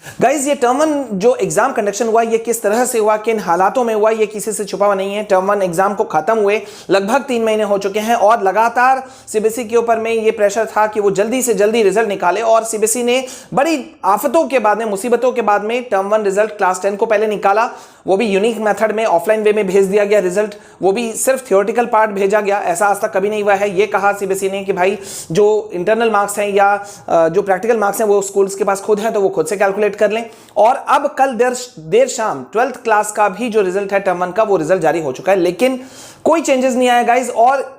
Guys ये term 1 जो exam conduction हुआ ये किस तरह से हुआ, किन हालातों में हुआ, ये किसी से छुपा हुआ नहीं है। टर्म 1 एग्जाम को खत्म हुए लगभग 3 महीने हो चुके हैं और लगातार सीबीएसई के ऊपर में ये प्रेशर था कि वो जल्दी से जल्दी रिजल्ट निकाले और सीबीएसई ने बड़ी आफतों के बाद में, मुसीबतों के बाद में टर्म 1 रिजल्ट क्लास 10 को पहले निकाला, वो भी यूनिक मेथड में, ऑफलाइन वे में भेज दिया गया रिजल्ट, वो भी सिर्फ थियोरेटिकल पार्ट भेजा गया। ऐसा आज तक कभी नहीं हुआ है। ये कहा सीबीएसई ने कि भाई जो इंटरनल मार्क्स हैं या जो प्रैक्टिकल मार्क्स हैं वो स्कूल्स के पास खुद हैं तो वो खुद से कैलकुलेट कर लें। और अब कल देर शाम 12th क्लास का भी जो रिजल्ट है टर्म 1 का वो रिजल्ट जारी हो चुका है, लेकिन कोई चेंजेस नहीं आया गाइज और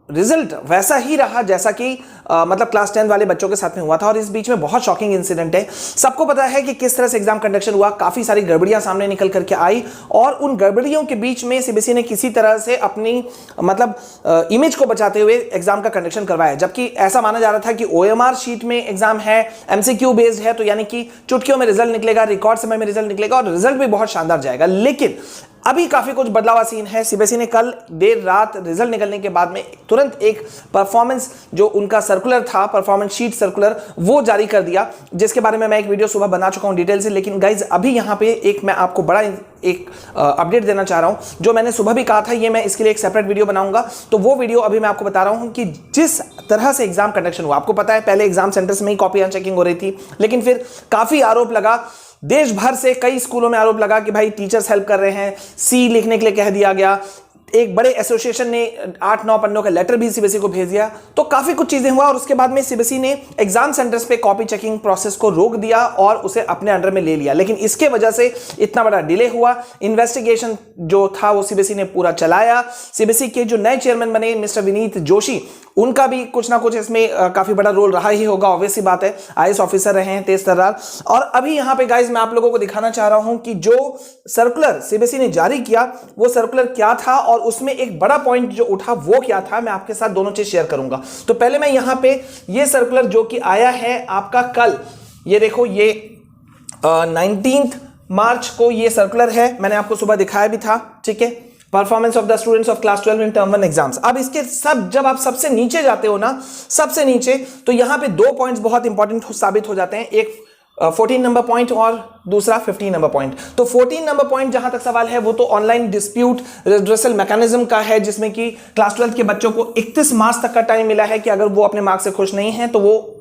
रिजल्ट वैसा ही रहा जैसा कि मतलब क्लास 10 वाले बच्चों के साथ में हुआ था। और इस बीच में बहुत शॉकिंग इंसिडेंट है। सबको पता है कि किस तरह से एग्जाम कंडक्शन हुआ, काफी सारी गड़बड़ियां सामने निकल करके आई और उन गड़बड़ियों के बीच में सीबीएसई ने किसी तरह से अपनी मतलब इमेज को बचाते हुए एग्जाम का कंडक्शन करवाया। जबकि ऐसा माना जा रहा था कि ओएमआर शीट में एग्जाम है, एमसीक्यू बेस्ड है, तो यानी कि चुटकियों में रिजल्ट निकलेगा, रिकॉर्ड समय में रिजल्ट निकलेगा और रिजल्ट भी बहुत शानदार जाएगा। लेकिन अभी काफी कुछ बदलाव सीन है। सीबीएसई ने कल देर रात रिजल्ट निकलने के बाद में तुरंत एक परफॉर्मेंस जो उनका सर्कुलर था, परफॉर्मेंस शीट सर्कुलर, वो जारी कर दिया, जिसके बारे में मैं एक वीडियो सुबह बना चुका हूं डिटेल से। लेकिन गाइज अभी यहां पे एक मैं आपको बड़ा एक अपडेट देना चाह रहा हूं, जो मैंने सुबह भी कहा था, ये मैं इसके लिए एक सेपरेट वीडियो बनाऊंगा। तो वो वीडियो अभी मैं आपको बता रहा हूं कि जिस तरह से एग्जाम कंडक्शन हुआ, आपको पता है पहले एग्जाम सेंटर्स में ही कॉपी चेकिंग हो रही थी, लेकिन फिर काफी आरोप लगा, देश भर से कई स्कूलों में आरोप लगा कि भाई टीचर्स हेल्प कर रहे हैं, सी लिखने के लिए कह दिया गया, एक बड़े एसोसिएशन ने 8-9 पन्नों का लेटर भी सीबीएसई को भेज दिया। तो काफी कुछ चीजें हुआ और उसके बाद में सीबीएसई ने एग्जाम सेंटर्स पे कॉपी चेकिंग प्रोसेस को रोक दिया और उसे अपने अंडर में ले लिया। लेकिन इसके वजह से इतना बड़ा डिले हुआ। इन्वेस्टिगेशन जो था वो सीबीएसई ने पूरा चलाया। सीबीएसई के जो नए चेयरमैन बने मिस्टर विनीत जोशी, उनका भी कुछ ना कुछ इसमें काफी बड़ा रोल रहा ही होगा, ऑब्वियस सी बात है। आईएएस ऑफिसर रहे हैं, तेज तर्रार। और अभी यहां पे गाइज मैं आप लोगों को दिखाना चाह रहा हूं कि जो सर्कुलर सीबीएसई ने जारी किया वो सर्कुलर क्या था और उसमें एक बड़ा पॉइंट जो उठा वो क्या था, मैं आपके साथ दोनों चीज शेयर करूंगा। तो पहले मैं यहां पे ये सर्कुलर जो कि आया है आपका कल, ये देखो, ये 19 मार्च को ये सर्कुलर है, मैंने आपको सुबह दिखाया भी था, ठीक है। Performance of the students of class 12 in term 1 exams. अब इसके सब जब आप सबसे नीचे जाते हो ना, सबसे नीचे, तो यहां पे 2 पॉइंट्स बहुत इंपॉर्टेंट साबित हो जाते हैं। एक 14 नंबर पॉइंट और दूसरा 15 नंबर पॉइंट। तो 14 नंबर पॉइंट जहां तक सवाल है वो तो ऑनलाइन डिस्प्यूट रिड्रेसल मैकेनिज्म का है, जिसमें कि क्लास 12 के बच्चों को 31 मार्च तक का टाइम मिला है कि अगर वो अपने मार्क्स से खुश नहीं है तो वो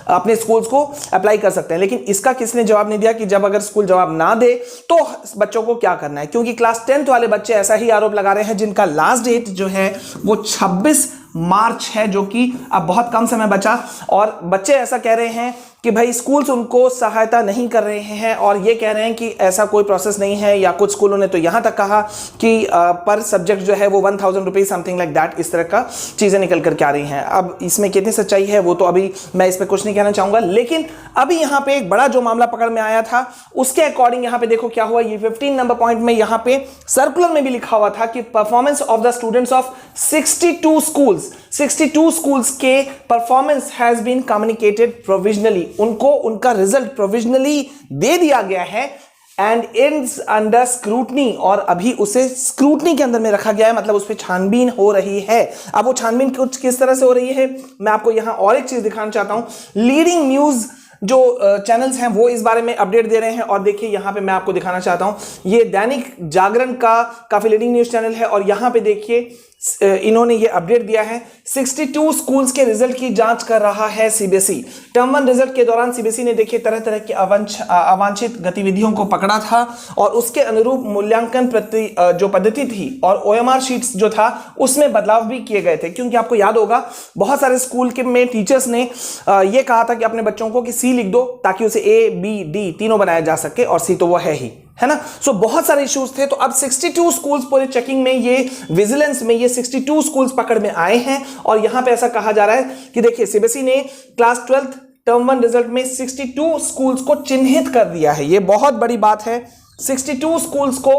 अपने स्कूल्स को अप्लाई कर सकते हैं। लेकिन इसका किसने जवाब नहीं दिया कि जब अगर स्कूल जवाब ना दे तो बच्चों को क्या करना है, क्योंकि क्लास 10th वाले बच्चे ऐसा ही आरोप लगा रहे हैं जिनका लास्ट डेट जो है वो 26 मार्च है, जो कि अब बहुत कम समय बचा। और बच्चे ऐसा कह रहे हैं कि भाई स्कूल्स उनको सहायता नहीं कर रहे हैं और ये कह रहे हैं कि ऐसा कोई प्रोसेस नहीं है, या कुछ स्कूलों ने तो यहां तक कहा कि पर सब्जेक्ट जो है वो 1000 रुपीज समथिंग लाइक दैट, इस तरह का चीजें निकल करके आ रही हैं। अब इसमें कितनी सच्चाई है वो तो अभी मैं इस पर कुछ नहीं कहना चाहूंगा। लेकिन अभी यहां पे एक बड़ा जो मामला पकड़ में आया था उसके अकॉर्डिंग यहां पे देखो क्या हुआ। ये 15 नंबर पॉइंट में यहां पे सर्कुलर में भी लिखा हुआ था कि performance of the students of 62 schools के performance has been communicated provisionally, उनको उनका रिजल्ट प्रोविजनली दे दिया गया है एंड इट्स अंडर स्क्रूटनी, और अभी उसे स्क्रूटनी के अंदर में रखा गया है, मतलब उस पर छानबीन हो रही है। अब वो छानबीन कुछ किस तरह से हो रही है, मैं आपको यहां और एक चीज दिखाना चाहता हूं। लीडिंग न्यूज जो चैनल्स हैं वो इस बारे में अपडेट दे रहे हैं और देखिए यहां पे मैं आपको दिखाना चाहता हूं, ये दैनिक जागरण का काफी लीडिंग न्यूज चैनल है और यहां पे देखिए इन्होंने ये अपडेट दिया है। 62 स्कूल्स के रिजल्ट की जांच कर रहा है सीबीएसई। टर्म 1 रिजल्ट के दौरान सीबीएसई ने देखिए तरह तरह की अवांछित गतिविधियों को पकड़ा था और उसके अनुरूप मूल्यांकन जो पद्धति थी और ओएमआर शीट्स जो था उसमें बदलाव भी किए गए थे। क्योंकि आपको याद होगा बहुत सारे स्कूल के में टीचर्स ने ये कहा था कि अपने बच्चों को कि सी लिख दो ताकि उसे ए बी डी तीनों बनाया जा सके, और सी तो वो है ना। सो बहुत सारे इश्यूज थे। तो अब 62 स्कूल्स पूरे चेकिंग में, ये विजिलेंस में ये 62 स्कूल्स पकड़ में आए हैं और यहां पे ऐसा कहा जा रहा है कि देखिए सीबीएसई ने क्लास 12 टर्म 1 रिजल्ट में 62 स्कूल्स को चिन्हित कर दिया है। ये बहुत बड़ी बात है। 62 स्कूल्स को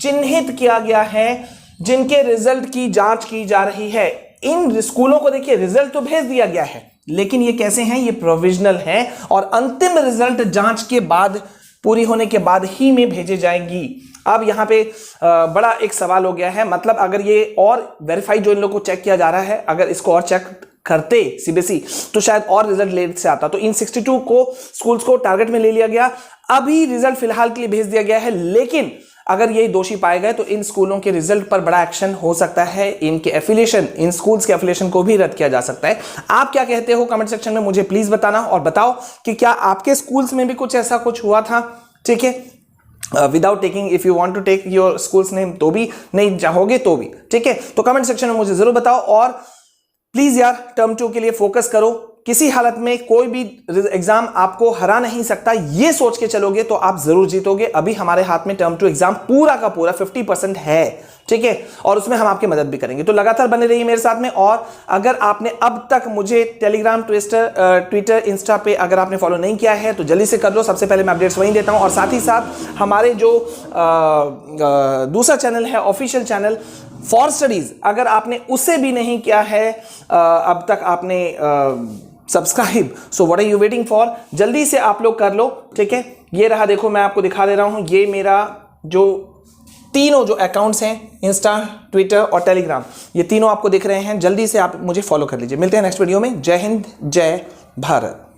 चिन्हित किया गया है जिनके रिजल्ट की जांच की जा रही है। इन स्कूलों को देखिए रिजल्ट तो भेज दिया गया है, लेकिन ये कैसे हैं, ये प्रोविजनल है और अंतिम रिजल्ट जांच के बाद, पूरी होने के बाद ही में भेजे जाएंगी। अब यहां पे बड़ा एक सवाल हो गया है, मतलब अगर ये और वेरीफाई जो इन लोगों को चेक किया जा रहा है, अगर इसको और चेक करते सीबीएसई तो शायद और रिजल्ट लेट से आता। तो इन 62 को स्कूल्स को टारगेट में ले लिया गया। अभी रिजल्ट फिलहाल के लिए भेज दिया गया है, लेकिन अगर ये दोषी पाए गए तो इन स्कूलों के रिजल्ट पर बड़ा एक्शन हो सकता है, इनके एफिलिएशन, इन स्कूल्स के एफिलिएशन को भी रद्द किया जा सकता है। आप क्या कहते हो कमेंट सेक्शन में मुझे प्लीज बताना, और बताओ कि क्या आपके स्कूल्स में भी कुछ ऐसा कुछ हुआ था। ठीक है, without taking, if you want to take your school's name तो भी, नहीं चाहोगे तो भी, ठीक है। तो कमेंट सेक्शन में मुझे जरूर बताओ, और प्लीज यार टर्म 2 के लिए फोकस करो। किसी हालत में कोई भी एग्जाम आपको हरा नहीं सकता, ये सोच के चलोगे तो आप जरूर जीतोगे। अभी हमारे हाथ में टर्म 2 एग्जाम पूरा का पूरा 50% है, ठीक है, और उसमें हम आपकी मदद भी करेंगे। तो लगातार बने रहिए मेरे साथ में। और अगर आपने अब तक मुझे टेलीग्राम, ट्विटर, इंस्टा पे अगर आपने फॉलो नहीं किया है तो जल्दी से कर लो। सबसे पहले मैं अपडेट्स वहीं देता हूं, और साथ ही साथ हमारे जो दूसरा चैनल है, ऑफिशियल चैनल फॉर स्टडीज, अगर आपने उसे भी नहीं किया है अब तक आपने subscribe, so what are you waiting for, जल्दी से आप लोग कर लो, ठीक है। ये रहा, देखो मैं आपको दिखा दे रहा हूं, ये मेरा जो तीनों जो अकाउंट्स हैं, इंस्टा, ट्विटर और टेलीग्राम, ये तीनों आपको दिख रहे हैं। जल्दी से आप मुझे फॉलो कर लीजिए। मिलते हैं नेक्स्ट वीडियो में। जय हिंद, जय भारत।